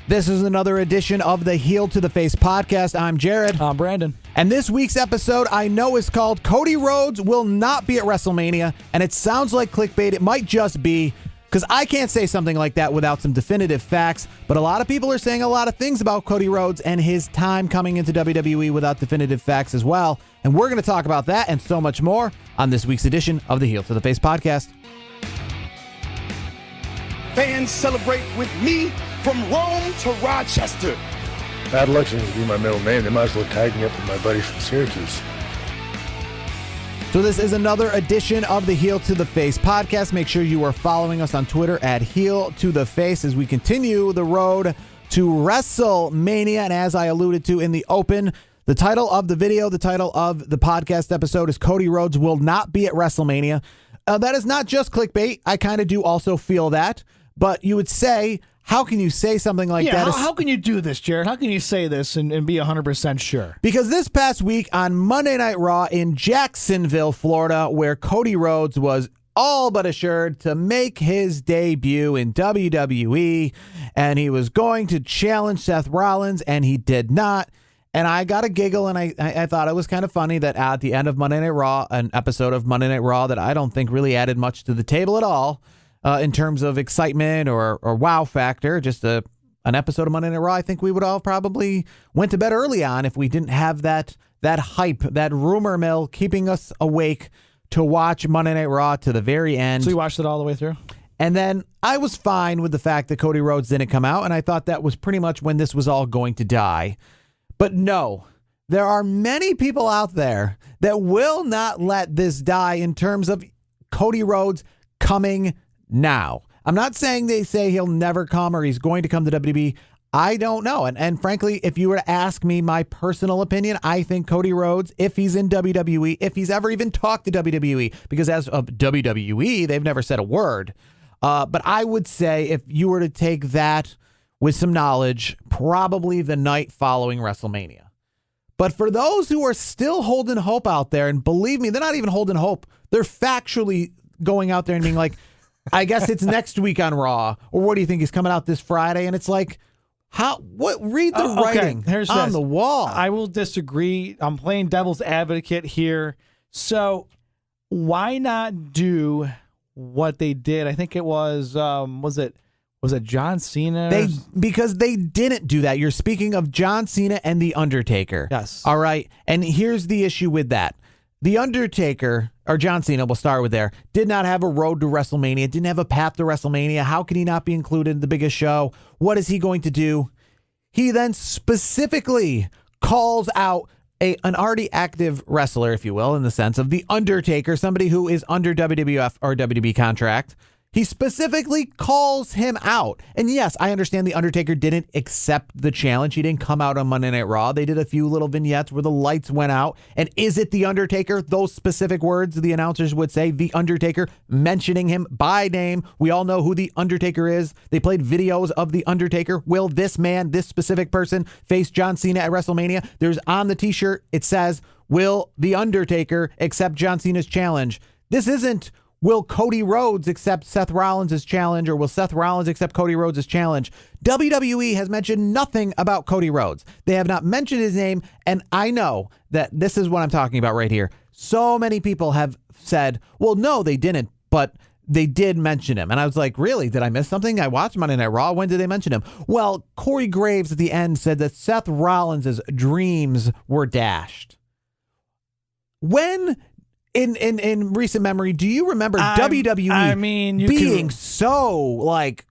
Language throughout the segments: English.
This is another edition of the Heel to the Face podcast. I'm Jarad. I'm Brandon. And this week's episode I know is called Cody Rhodes Will Not Be at WrestleMania. And it sounds like clickbait. It might just be, because I can't say something like that without some definitive facts. But a lot of people are saying a lot of things about Cody Rhodes and his time coming into WWE without definitive facts as well. And we're going to talk about that and so much more on this week's edition of the Heel to the Face podcast. Fans celebrate with me from Rome to Rochester. Bad Election would be my middle name. They might as well tag me up with my buddies from Syracuse. So this is another edition of the Heel to the Face podcast. Make sure you are following us on Twitter at Heel to the Face as we continue the road to WrestleMania. And as I alluded to in the open, the title of the video, the title of the podcast episode is Cody Rhodes Will Not Be at WrestleMania. That is not just clickbait. I kind of do also feel that. But you would say, how can you say something like that? How can you do this, Jarad? How can you say this and be 100% sure? Because this past week on Monday Night Raw in Jacksonville, Florida, where Cody Rhodes was all but assured to make his debut in WWE, and he was going to challenge Seth Rollins, and he did not. And I got a giggle, and I thought it was kind of funny that at the end of Monday Night Raw, an episode of Monday Night Raw that I don't think really added much to the table at all, in terms of excitement or wow factor, just an episode of Monday Night Raw, I think we would all probably went to bed early on if we didn't have that hype, that rumor mill keeping us awake to watch Monday Night Raw to the very end. So you watched it all the way through? And then I was fine with the fact that Cody Rhodes didn't come out, and I thought that was pretty much when this was all going to die. But no, there are many people out there that will not let this die in terms of Cody Rhodes coming now. I'm not saying they say he'll never come or he's going to come to WWE. I don't know. And frankly, if you were to ask me my personal opinion, I think Cody Rhodes, if he's in WWE, if he's ever even talked to WWE, because as of WWE, they've never said a word. But I would say if you were to take that with some knowledge, probably the night following WrestleMania. But for those who are still holding hope out there, and believe me, they're not even holding hope. They're factually going out there and being like, I guess it's next week on Raw, or what do you think? He's coming out this Friday, and it's like, read the writing on the wall. I will disagree. I'm playing devil's advocate here. So why not do what they did? I think it was it John Cena? Because they didn't do that. You're speaking of John Cena and The Undertaker. Yes. All right. And here's the issue with that. The Undertaker, or John Cena, we'll start with there, did not have a road to WrestleMania, didn't have a path to WrestleMania. How can he not be included in the biggest show? What is he going to do? He then specifically calls out an already active wrestler, if you will, in the sense of The Undertaker, somebody who is under WWF or WWE contract. He specifically calls him out. And yes, I understand The Undertaker didn't accept the challenge. He didn't come out on Monday Night Raw. They did a few little vignettes where the lights went out. And is it The Undertaker? Those specific words the announcers would say, The Undertaker, mentioning him by name. We all know who The Undertaker is. They played videos of The Undertaker. Will this man, this specific person, face John Cena at WrestleMania? There's on the t-shirt, it says, will The Undertaker accept John Cena's challenge? This isn't, will Cody Rhodes accept Seth Rollins' challenge, or will Seth Rollins accept Cody Rhodes' challenge? WWE has mentioned nothing about Cody Rhodes. They have not mentioned his name, and I know that this is what I'm talking about right here. So many people have said, well, no, they didn't, but they did mention him. And I was like, really? Did I miss something? I watched Monday Night Raw. When did they mention him? Well, Corey Graves at the end said that Seth Rollins' dreams were dashed. When in recent memory, do you remember WWE being so like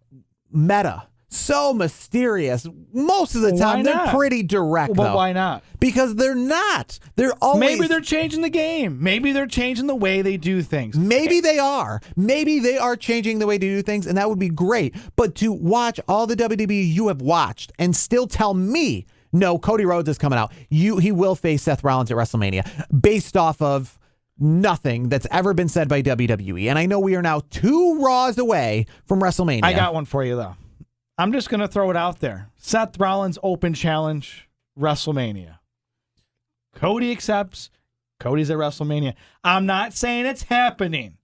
meta, so mysterious? Most of the time, they're pretty direct. But though. Why not? Because they're not. They're always. Maybe they're changing the game. Maybe they're changing the way they do things. Maybe they are. Maybe they are changing the way to do things, and that would be great. But to watch all the WWE you have watched and still tell me, no, Cody Rhodes is coming out. He will face Seth Rollins at WrestleMania based off of nothing that's ever been said by WWE. And I know we are now 2 Raws away from WrestleMania. I got one for you, though. I'm just going to throw it out there. Seth Rollins Open Challenge, WrestleMania. Cody accepts. Cody's at WrestleMania. I'm not saying it's happening,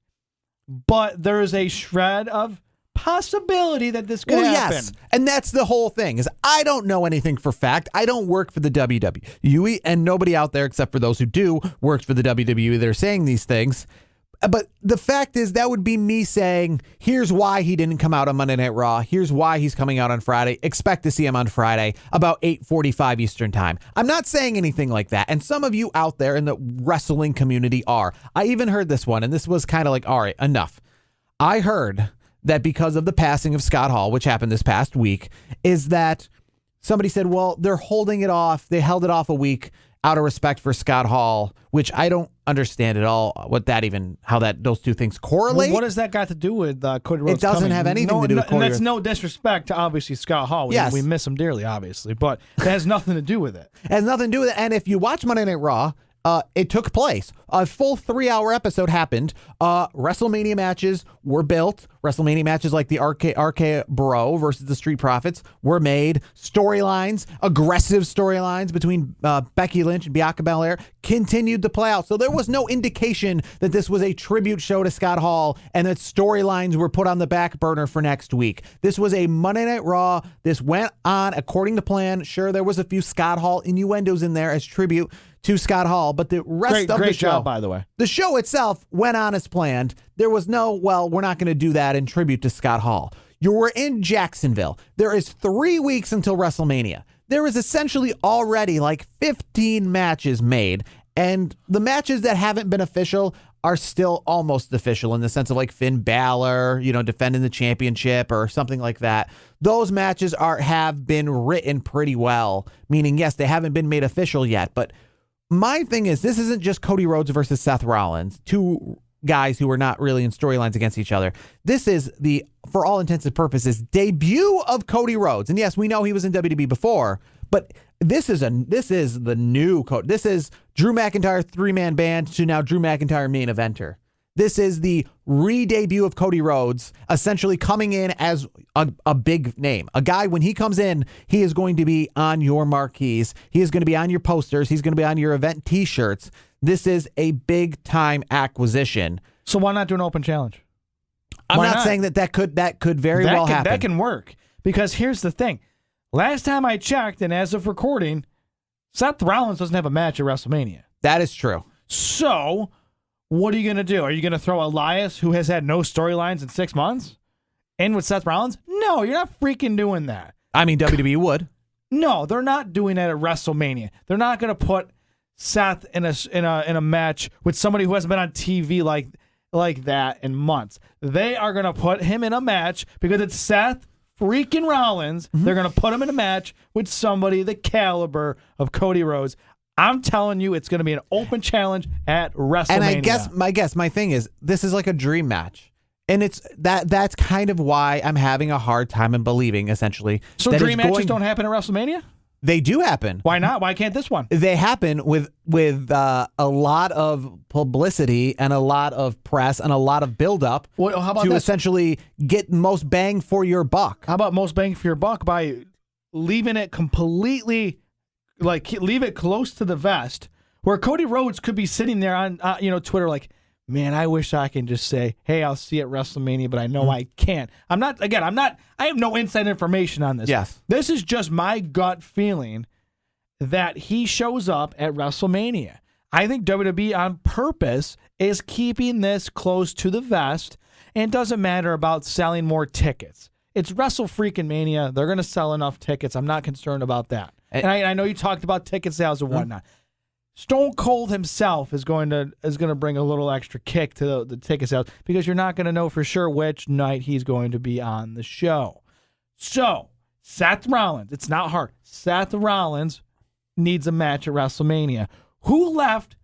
but there is a shred of possibility that this could happen. Yes, and that's the whole thing. Is I don't know anything for fact. I don't work for the WWE, and nobody out there except for those who do works for the WWE. They're saying these things. But the fact is, that would be me saying, here's why he didn't come out on Monday Night Raw. Here's why he's coming out on Friday. Expect to see him on Friday about 8:45 Eastern time. I'm not saying anything like that. And some of you out there in the wrestling community are. I even heard this one, and this was kind of like, all right, enough. I heard that because of the passing of Scott Hall, which happened this past week, is that somebody said, well, they're holding it off. They held it off a week out of respect for Scott Hall, which I don't understand at all how those two things correlate. Well, what does that got to do with Cody Rhodes? It doesn't coming? have anything to do with Cody And that's Rhodes. no disrespect to obviously Scott Hall. Yes. We miss him dearly, obviously, but it has nothing to do with it. It has nothing to do with it. And if you watch Monday Night Raw, it took place. A full 3-hour episode happened. WrestleMania matches were built. WrestleMania matches like the RK Bro versus the Street Profits were made. Storylines, aggressive storylines between Becky Lynch and Bianca Belair continued to play out. So there was no indication that this was a tribute show to Scott Hall and that storylines were put on the back burner for next week. This was a Monday Night Raw. This went on according to plan. Sure, there was a few Scott Hall innuendos in there as tribute to Scott Hall, but the rest of the show, job, by the way. The show itself went on as planned. There was no, well, we're not going to do that in tribute to Scott Hall. You were in Jacksonville. There is 3 weeks until WrestleMania. There is essentially already like 15 matches made, and the matches that haven't been official are still almost official in the sense of like Finn Balor, defending the championship or something like that. Those matches have been written pretty well, meaning, yes, they haven't been made official yet, but my thing is, this isn't just Cody Rhodes versus Seth Rollins, two guys who are not really in storylines against each other. This is the, for all intents and purposes, debut of Cody Rhodes. And yes, we know he was in WWE before, but this is the new Cody. This is Drew McIntyre 3-man band to now Drew McIntyre main eventer. This is the re-debut of Cody Rhodes, essentially coming in as a big name. A guy, when he comes in, he is going to be on your marquees. He is going to be on your posters. He's going to be on your event T-shirts. This is a big-time acquisition. So why not do an open challenge? I'm not saying that could very well happen. That can work, because here's the thing. Last time I checked, and as of recording, Seth Rollins doesn't have a match at WrestleMania. That is true. So what are you going to do? Are you going to throw Elias, who has had no storylines in 6 months, in with Seth Rollins? No, you're not freaking doing that. I mean, WWE would. No, they're not doing that at WrestleMania. They're not going to put Seth in a match with somebody who hasn't been on TV like that in months. They are going to put him in a match because it's Seth freaking Rollins. Mm-hmm. They're going to put him in a match with somebody the caliber of Cody Rhodes. I'm telling you, it's going to be an open challenge at WrestleMania. And my thing is, this is like a dream match. And it's that's kind of why I'm having a hard time in believing, essentially. So that dream matches don't happen at WrestleMania? They do happen. Why not? Why can't this one? They happen with a lot of publicity and a lot of press and a lot of buildup essentially get most bang for your buck. How about most bang for your buck by leaving it completely, leave it close to the vest, where Cody Rhodes could be sitting there on Twitter like, man, I wish I can just say, hey, I'll see you at WrestleMania, but I know I can't. I have no inside information on this. Yes. This is just my gut feeling that he shows up at WrestleMania. I think WWE on purpose is keeping this close to the vest, and it doesn't matter about selling more tickets. It's WrestleFreaking-Mania. They're going to sell enough tickets. I'm not concerned about that. And I know you talked about ticket sales and whatnot. Stone Cold himself is going to bring a little extra kick to the ticket sales, because you're not going to know for sure which night he's going to be on the show. So, Seth Rollins, it's not hard. Seth Rollins needs a match at WrestleMania. Who left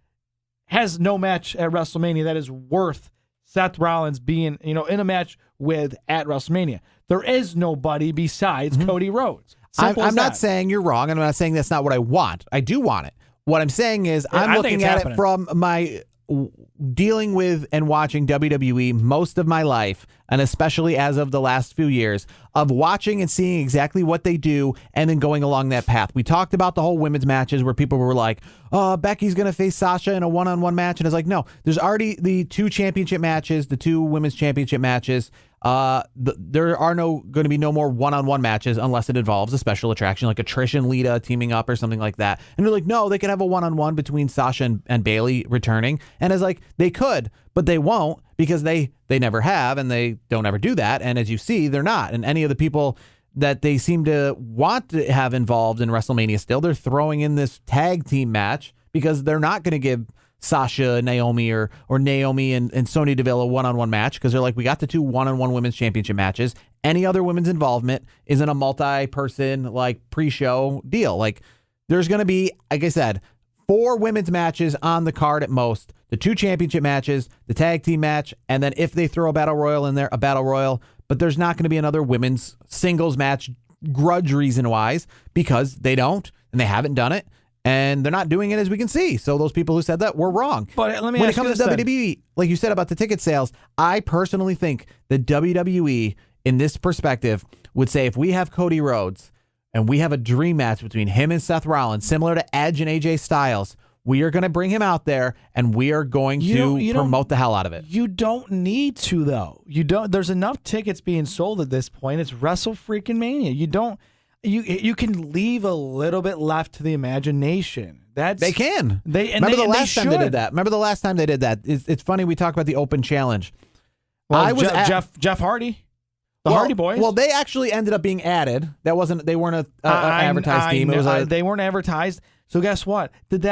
has no match at WrestleMania that is worth Seth Rollins being, in a match with at WrestleMania? There is nobody besides Cody Rhodes. I'm not saying you're wrong. I'm not saying that's not what I want. I do want it. What I'm saying is I'm looking at it from my dealing with and watching WWE most of my life, and especially as of the last few years, of watching and seeing exactly what they do and then going along that path. We talked about the whole women's matches where people were like, oh, Becky's going to face Sasha in a one-on-one match. And it's like, no, there's already the two championship matches, the two women's championship matches. There are going to be no more one-on-one matches unless it involves a special attraction like a Trish and Lita teaming up or something like that. And they're like, no, they could have a one-on-one between Sasha and Bayley returning. And it's like, they could, but they won't because they never have and they don't ever do that. And as you see, they're not. And any of the people that they seem to want to have involved in WrestleMania still, they're throwing in this tag team match because they're not going to give Sasha, Naomi, or Naomi and Sonya Deville a one-on-one match because they're like, we got the 2 one-on-one women's championship matches. Any other women's involvement isn't a multi-person like pre-show deal. Like there's going to be, like I said, 4 women's matches on the card at most, the 2 championship matches, the tag team match, and then if they throw a battle royal in there, a battle royal, but there's not going to be another women's singles match grudge reason-wise because they don't and they haven't done it. And they're not doing it as we can see. So those people who said that were wrong. But let me when ask it comes you to this WWE, like you said about the ticket sales, I personally think that WWE, in this perspective, would say if we have Cody Rhodes and we have a dream match between him and Seth Rollins, similar to Edge and AJ Styles, we are going to bring him out there and we are going to promote the hell out of it. You don't need to, though. You don't. There's enough tickets being sold at this point. It's WrestleFreaking-Mania. You don't. You can leave a little bit left to the imagination. They can. Remember the last time they did that. Remember the last time they did that. It's funny we talk about the open challenge. Well, Jeff Hardy, Hardy Boys. Well, they actually ended up being added. They weren't an advertised team. They weren't advertised. So guess what? Would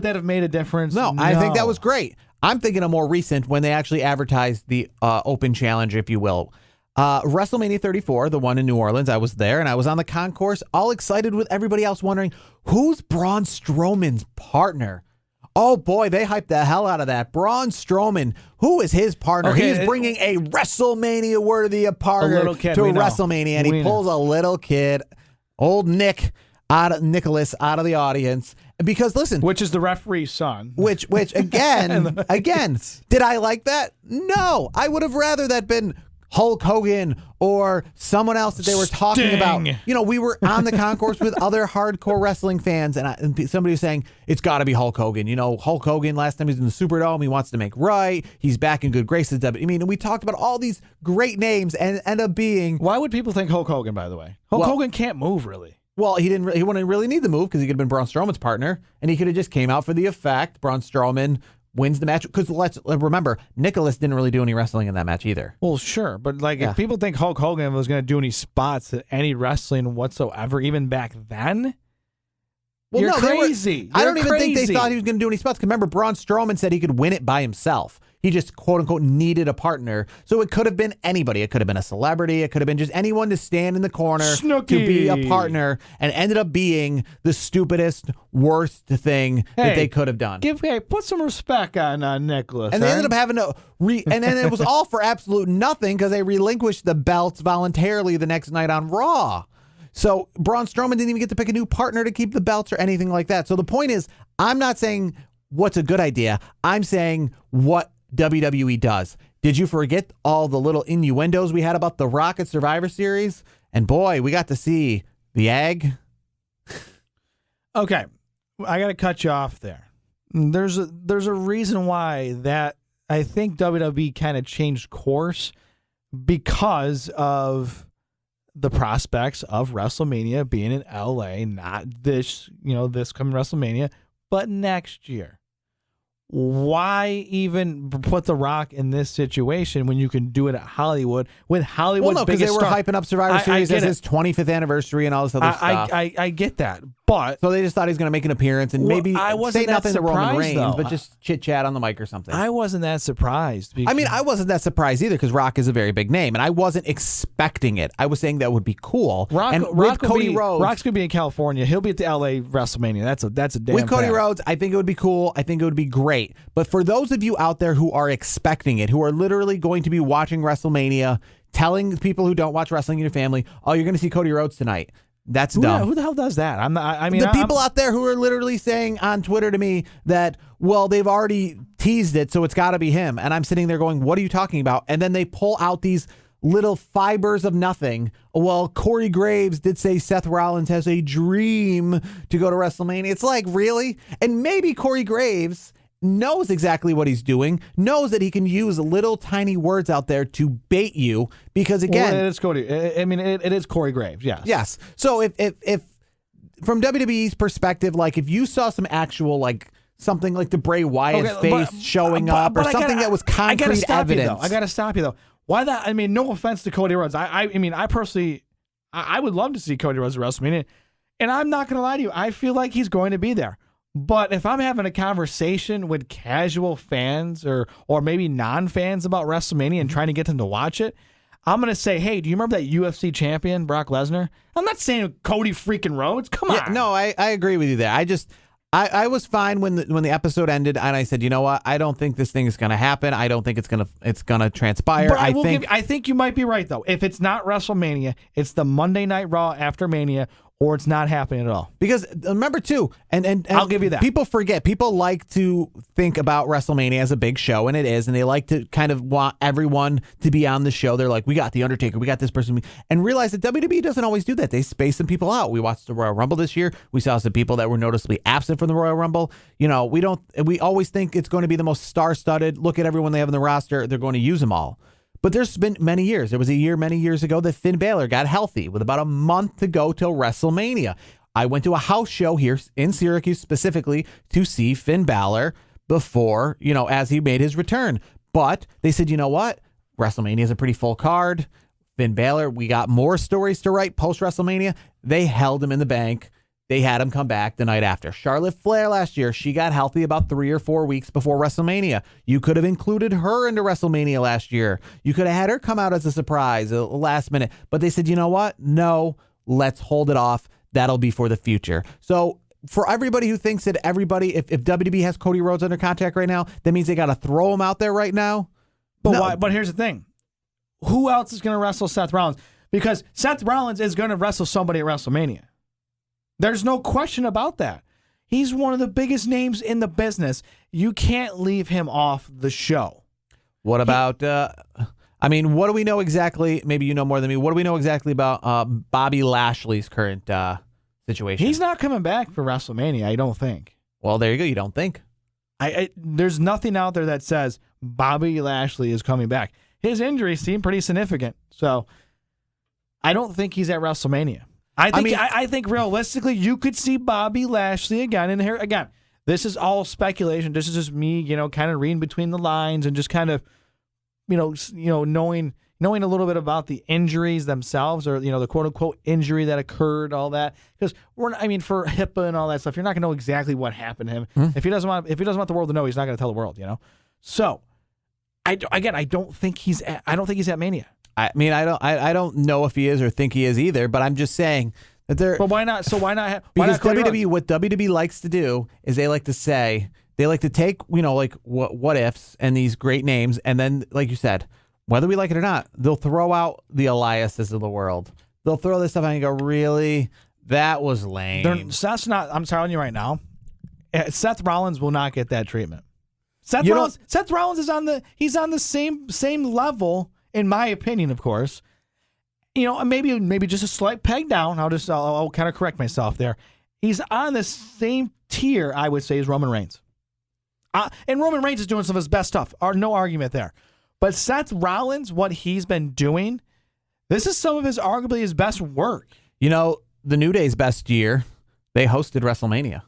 that have made a difference? No, I think that was great. I'm thinking of more recent when they actually advertised the open challenge, if you will. WrestleMania 34, the one in New Orleans, I was there and I was on the concourse, all excited with everybody else wondering, who's Braun Strowman's partner? Oh boy, they hyped the hell out of that. Braun Strowman, who is his partner? Okay, He's bringing a WrestleMania worthy partner to WrestleMania, and he pulls a little kid, old Nicholas out of the audience. Because listen, which is the referee's son. Which again, did I like that? No, I would have rather that been Hulk Hogan or someone else that they were talking about. You know, we were on the concourse with other hardcore wrestling fans, and somebody was saying, it's got to be Hulk Hogan. You know, Hulk Hogan, last time he was in the Superdome, he wants to make right. He's back in good graces. I mean, we talked about all these great names and end up being... Why would people think Hulk Hogan, by the way? Hulk Hogan can't move, really. Well, he wouldn't really need the move because he could have been Braun Strowman's partner, and he could have just came out for the effect. Braun Strowman wins the match because let's remember, Nicholas didn't really do any wrestling in that match either. Well, sure, but if people think Hulk Hogan was going to do any spots at any wrestling whatsoever, even back then, you're crazy. I don't even think they thought he was going to do any spots. Remember, Braun Strowman said he could win it by himself. He just, quote unquote, needed a partner. So it could have been anybody. It could have been a celebrity. It could have been just anyone to stand in the corner to be a partner, and ended up being the stupidest, worst thing that they could have done. Put some respect on Nicholas. And they ended up having to and then it was all for absolute nothing because they relinquished the belts voluntarily the next night on Raw. So Braun Strowman didn't even get to pick a new partner to keep the belts or anything like that. So the point is, I'm not saying what's a good idea. I'm saying what WWE does. Did you forget all the little innuendos we had about The Rock at Survivor Series? And boy, we got to see the egg. Okay, I got to cut you off there. There's a reason why that I think WWE kind of changed course because of the prospects of WrestleMania being in LA, not this coming WrestleMania, but next year. Why even put The Rock in this situation when you can do it at Hollywood with Hollywood's biggest because they were hyping up Survivor Series as his 25th anniversary and all this other stuff. I get that, but so they just thought he was going to make an appearance and maybe say nothing to Roman Reigns, but just chit chat on the mic or something. I wasn't that surprised. I mean, I wasn't that surprised either because Rock is a very big name, and I wasn't expecting it. I was saying that would be cool. Rock's going to be in California. He'll be at the LA WrestleMania. That's a damn with Cody fact. Rhodes. I think it would be cool. I think it would be great. But for those of you out there who are expecting it, who are literally going to be watching WrestleMania, telling people who don't watch wrestling in your family, oh, you're going to see Cody Rhodes tonight. That's dumb. Who the hell does that? People out there who are literally saying on Twitter to me that, well, they've already teased it, so it's got to be him. And I'm sitting there going, what are you talking about? And then they pull out these little fibers of nothing. Well, Corey Graves did say Seth Rollins has a dream to go to WrestleMania. It's like, really? And maybe Corey Graves knows exactly what he's doing, knows that he can use little tiny words out there to bait you because, again... Well, it is Cody. I mean, it is Corey Graves, yes. Yes. So if from WWE's perspective, like if you saw some actual, like, something like the Bray Wyatt face showing up or something that was concrete evidence... I got to stop you, though. Why that? I mean, no offense to Cody Rhodes. I mean, I personally... I would love to see Cody Rhodes at WrestleMania, and I'm not going to lie to you. I feel like he's going to be there. But if I'm having a conversation with casual fans or maybe non-fans about WrestleMania and trying to get them to watch it, I'm going to say, hey, do you remember that UFC champion, Brock Lesnar? I'm not saying Cody freaking Rhodes. Come on. Yeah, no, I agree with you there. I was fine when the episode ended, and I said, you know what? I don't think this thing is going to happen. I don't think it's gonna transpire. But I think you might be right, though. If it's not WrestleMania, it's the Monday Night Raw after Mania, or it's not happening at all. Because remember, too, and I'll give you that. People forget. People like to think about WrestleMania as a big show, and it is, and they like to kind of want everyone to be on the show. They're like, we got The Undertaker, we got this person, and realize that WWE doesn't always do that. They space some people out. We watched the Royal Rumble this year. We saw some people that were noticeably absent from the Royal Rumble. You know, we always think it's going to be the most star-studded. Look at everyone they have in the roster. They're going to use them all. But there's been many years. There was a year many years ago that Finn Balor got healthy with about a month to go till WrestleMania. I went to a house show here in Syracuse specifically to see Finn Balor before, as he made his return. But they said, you know what? WrestleMania is a pretty full card. Finn Balor, we got more stories to write post-WrestleMania. They held him in the bank. They had him come back the night after. Charlotte Flair last year, she got healthy about 3 or 4 weeks before WrestleMania. You could have included her into WrestleMania last year. You could have had her come out as a surprise, a last minute. But they said, you know what? No, let's hold it off. That'll be for the future. So for everybody who thinks that if WWE has Cody Rhodes under contract right now, that means they got to throw him out there right now. But no. why? But here's the thing. Who else is going to wrestle Seth Rollins? Because Seth Rollins is going to wrestle somebody at WrestleMania. There's no question about that. He's one of the biggest names in the business. You can't leave him off the show. What about, what do we know exactly? Maybe you know more than me. What do we know exactly about Bobby Lashley's current situation? He's not coming back for WrestleMania, I don't think. Well, there you go. You don't think? There's nothing out there that says Bobby Lashley is coming back. His injuries seem pretty significant. So I don't think he's at WrestleMania. I think realistically, you could see Bobby Lashley again. And here again, this is all speculation. This is just me, kind of reading between the lines and just kind of, knowing a little bit about the injuries themselves, or the quote unquote injury that occurred, all that. Because for HIPAA and all that stuff, you're not going to know exactly what happened to him. Mm-hmm. If he doesn't want the world to know, he's not going to tell the world. So, I don't think he's at Mania. I don't know if he is or think he is either, but I'm just saying that they're... But why not? So why not? Because WWE, what WWE likes to do is they like to take, what ifs and these great names, and then, like you said, whether we like it or not, they'll throw out the Eliases of the world. They'll throw this stuff out and go, really? That was lame. Seth's not, I'm telling you right now, Seth Rollins will not get that treatment. Seth Rollins is on the same level, in my opinion, of course. Maybe just a slight peg down. I'll kind of correct myself there. He's on the same tier, I would say, as Roman Reigns. And Roman Reigns is doing some of his best stuff. No argument there. But Seth Rollins, what he's been doing, this is some of arguably his best work. The New Day's best year, they hosted WrestleMania.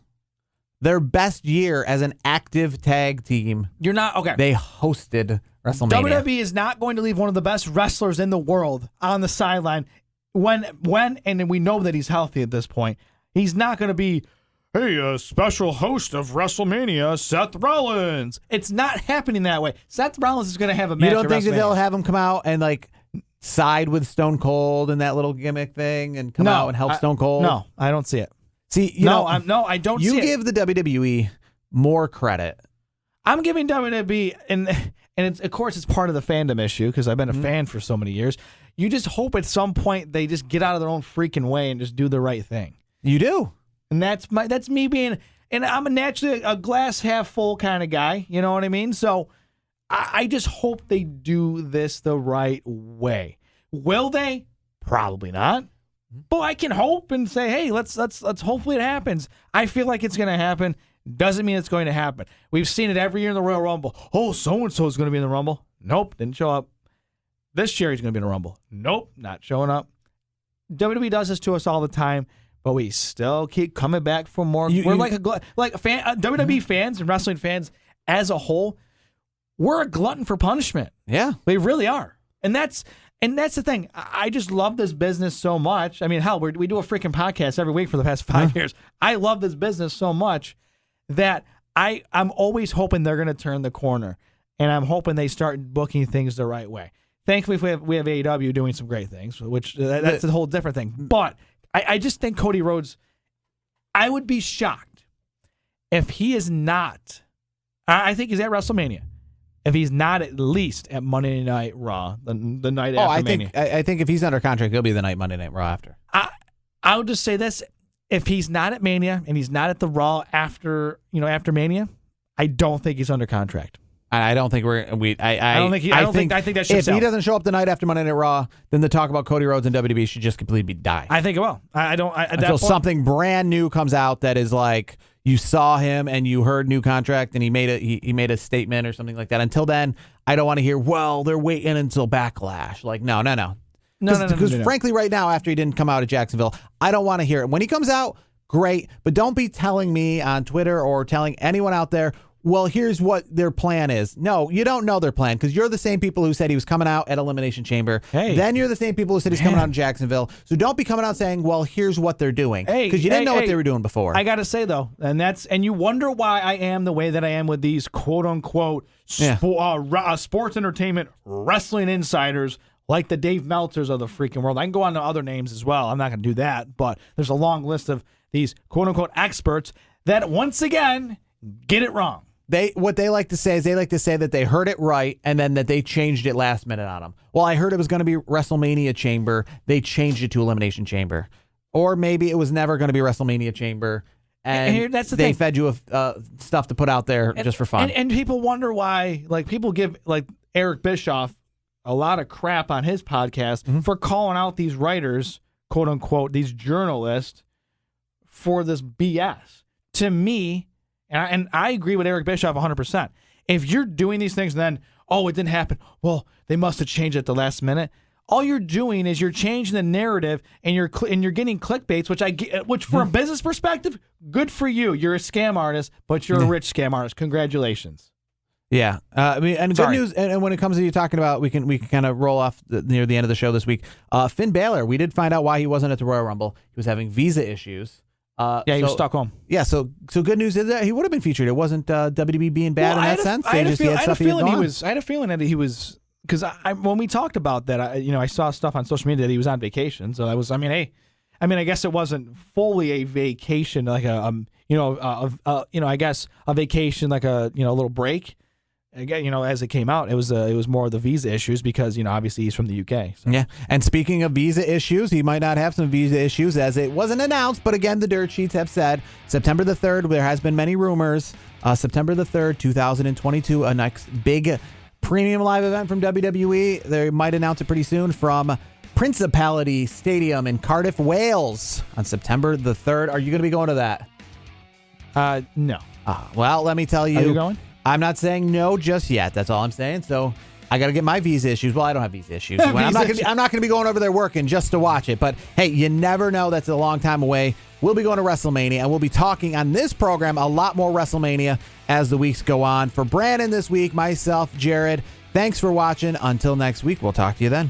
Their best year as an active tag team. You're not, okay. They hosted WrestleMania. WWE is not going to leave one of the best wrestlers in the world on the sideline when, and we know that he's healthy at this point. He's not going to be, hey, special host of WrestleMania, Seth Rollins. It's not happening that way. Seth Rollins is going to have a match. You don't think that they'll have him come out and side with Stone Cold and that little gimmick thing and come out and help Stone Cold? No, I don't see it. See, I don't see it. You give the WWE more credit. I'm giving WWE, and it's, of course, it's part of the fandom issue because I've been a fan for so many years. You just hope at some point they just get out of their own freaking way and just do the right thing. You do. And that's me being, and I'm naturally a glass half full kind of guy. You know what I mean? So I just hope they do this the right way. Will they? Probably not. But I can hope and say, hey, let's hopefully it happens. I feel like it's going to happen. doesn't mean it's going to happen. We've seen it every year in the Royal Rumble. Oh, so-and-so is going to be in the Rumble. Nope, didn't show up. This year he's going to be in the Rumble. Nope, not showing up. WWE does this to us all the time, but we still keep coming back for more. We're WWE fans and wrestling fans as a whole, we're a glutton for punishment. Yeah. We really are. And that's the thing. I just love this business so much. I mean, hell, we do a freaking podcast every week for the past 5 years. I love this business so much that I'm always hoping they're going to turn the corner, and I'm hoping they start booking things the right way. Thankfully, we have AEW doing some great things, which that's a whole different thing. But I just think Cody Rhodes, I would be shocked if he is not. I think he's at WrestleMania. If he's not at least at Monday Night Raw, the night after Mania. I think if he's under contract, he'll be the night Monday Night Raw after. I would just say this: if he's not at Mania and he's not at the Raw after Mania, I don't think he's under contract. I don't think I think that should. If he doesn't show up the night after Monday Night Raw, then the talk about Cody Rhodes and WWE should just completely die. I think it will. Until something brand new comes out that is like you saw him and you heard new contract and he made a statement or something like that. Until then, I don't want to hear, well, they're waiting until Backlash. Like, no. Because frankly, right now, after he didn't come out at Jacksonville, I don't want to hear it. When he comes out, great, but don't be telling me on Twitter or telling anyone out there, well, here's what their plan is. No, you don't know their plan because you're the same people who said he was coming out at Elimination Chamber. Hey. Then you're the same people who said he's coming out in Jacksonville. So don't be coming out saying, well, here's what they're doing. Because you didn't know what they were doing before. I got to say, though, and you wonder why I am the way that I am with these quote-unquote sports entertainment wrestling insiders like the Dave Meltzers of the freaking world. I can go on to other names as well. I'm not going to do that. But there's a long list of these quote-unquote experts that, once again, get it wrong. What they like to say is that they heard it right and then that they changed it last minute on them. Well, I heard it was going to be WrestleMania Chamber. They changed it to Elimination Chamber. Or maybe it was never going to be WrestleMania Chamber. And that's the they thing. fed you stuff to put out there just for fun. And people wonder why, like, people give, like, Eric Bischoff a lot of crap on his podcast for calling out these writers, quote unquote, these journalists for this BS. To me, and I agree with Eric Bischoff 100%. If you're doing these things, then, it didn't happen. Well, they must have changed it at the last minute. All you're doing is you're changing the narrative, and you're getting clickbaits, which for a business perspective, good for you. You're a scam artist, but you're a rich scam artist. Congratulations. Yeah, and good news. And when it comes to you talking about, we can kind of roll off near the end of the show this week. Finn Balor, we did find out why he wasn't at the Royal Rumble. He was having visa issues. He was stuck home. Yeah, so good news is that he would have been featured. It wasn't WWE being bad in that sense. I had a feeling that he was, because when we talked about that, I saw stuff on social media that he was on vacation. So that was, I guess it wasn't fully a vacation, like I guess a vacation, like a little break. Again, as it came out, it was more of the visa issues because obviously he's from the UK. So. Yeah, and speaking of visa issues, he might not have some visa issues as it wasn't announced, but again, the dirt sheets have said September the 3rd. There has been many rumors. September the 3rd, 2022, a next big premium live event from WWE. They might announce it pretty soon from Principality Stadium in Cardiff, Wales, on September the 3rd. Are you going to be going to that? No. Well, let me tell you. Are you going? I'm not saying no just yet. That's all I'm saying. So I got to get my visa issues. Well, I don't have visa issues. I'm not going to be going over there working just to watch it. But hey, you never know. That's a long time away. We'll be going to WrestleMania, and we'll be talking on this program a lot more WrestleMania as the weeks go on. For Brandon this week, myself, Jarad, thanks for watching. Until next week, we'll talk to you then.